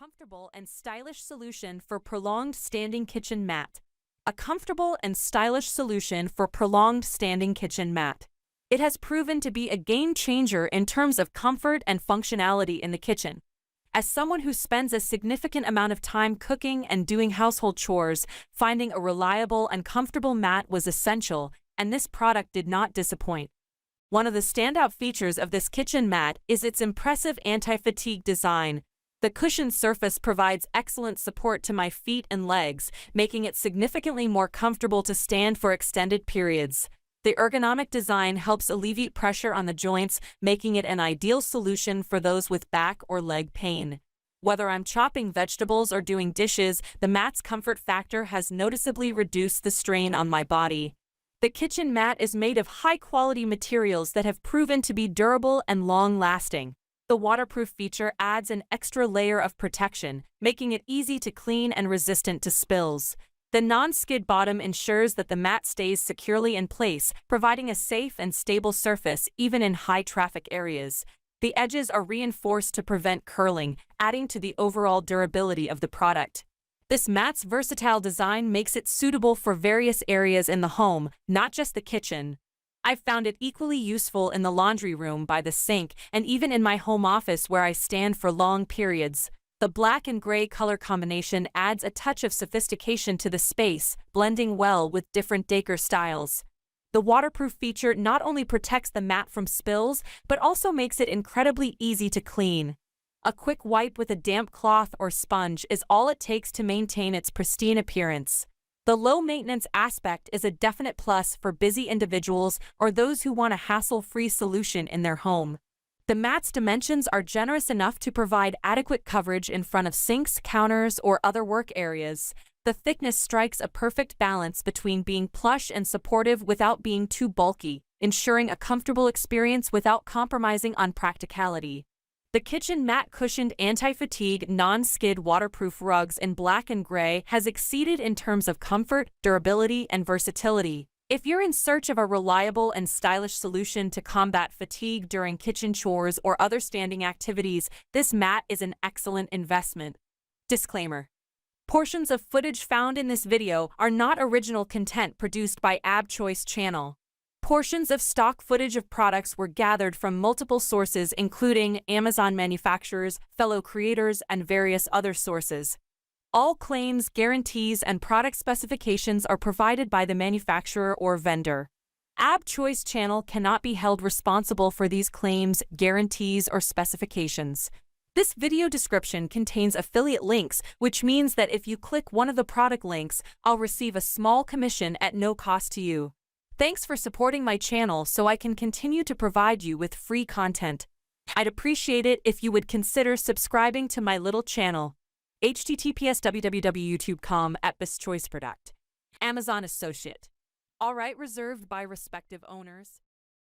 comfortable and stylish solution for prolonged standing kitchen mat. A comfortable and stylish solution for prolonged standing kitchen mat. It has proven to be a game changer in terms of comfort and functionality in the kitchen. As someone who spends a significant amount of time cooking and doing household chores, finding a reliable and comfortable mat was essential, and this product did not disappoint. One of the standout features of this kitchen mat is its impressive anti-fatigue design. The cushioned surface provides excellent support to my feet and legs, making it significantly more comfortable to stand for extended periods. The ergonomic design helps alleviate pressure on the joints, making it an ideal solution for those with back or leg pain. Whether I'm chopping vegetables or doing dishes, the mat's comfort factor has noticeably reduced the strain on my body. The kitchen mat is made of high-quality materials that have proven to be durable and long-lasting. The waterproof feature adds an extra layer of protection, making it easy to clean and resistant to spills. The non-skid bottom ensures that the mat stays securely in place, providing a safe and stable surface even in high-traffic areas. The edges are reinforced to prevent curling, adding to the overall durability of the product. This mat's versatile design makes it suitable for various areas in the home, not just the kitchen. I've found it equally useful in the laundry room by the sink and even in my home office where I stand for long periods. The black and gray color combination adds a touch of sophistication to the space, blending well with different decor styles. The waterproof feature not only protects the mat from spills, but also makes it incredibly easy to clean. A quick wipe with a damp cloth or sponge is all it takes to maintain its pristine appearance. The low-maintenance aspect is a definite plus for busy individuals or those who want a hassle-free solution in their home. The mat's dimensions are generous enough to provide adequate coverage in front of sinks, counters, or other work areas. The thickness strikes a perfect balance between being plush and supportive without being too bulky, ensuring a comfortable experience without compromising on practicality. The kitchen mat cushioned anti-fatigue, non-skid waterproof rugs in black and gray has exceeded in terms of comfort, durability, and versatility. If you're in search of a reliable and stylish solution to combat fatigue during kitchen chores or other standing activities, this mat is an excellent investment. Disclaimer: portions of footage found in this video are not original content produced by AbChoice channel. Portions of stock footage of products were gathered from multiple sources including Amazon manufacturers, fellow creators, and various other sources. All claims, guarantees, and product specifications are provided by the manufacturer or vendor. AbChoice channel cannot be held responsible for these claims, guarantees, or specifications. This video description contains affiliate links, which means that if you click one of the product links, I'll receive a small commission at no cost to you. Thanks for supporting my channel so I can continue to provide you with free content. I'd appreciate it if you would consider subscribing to my little channel. https://www.youtube.com/bestchoiceproduct. Amazon Associate. All right, reserved by respective owners.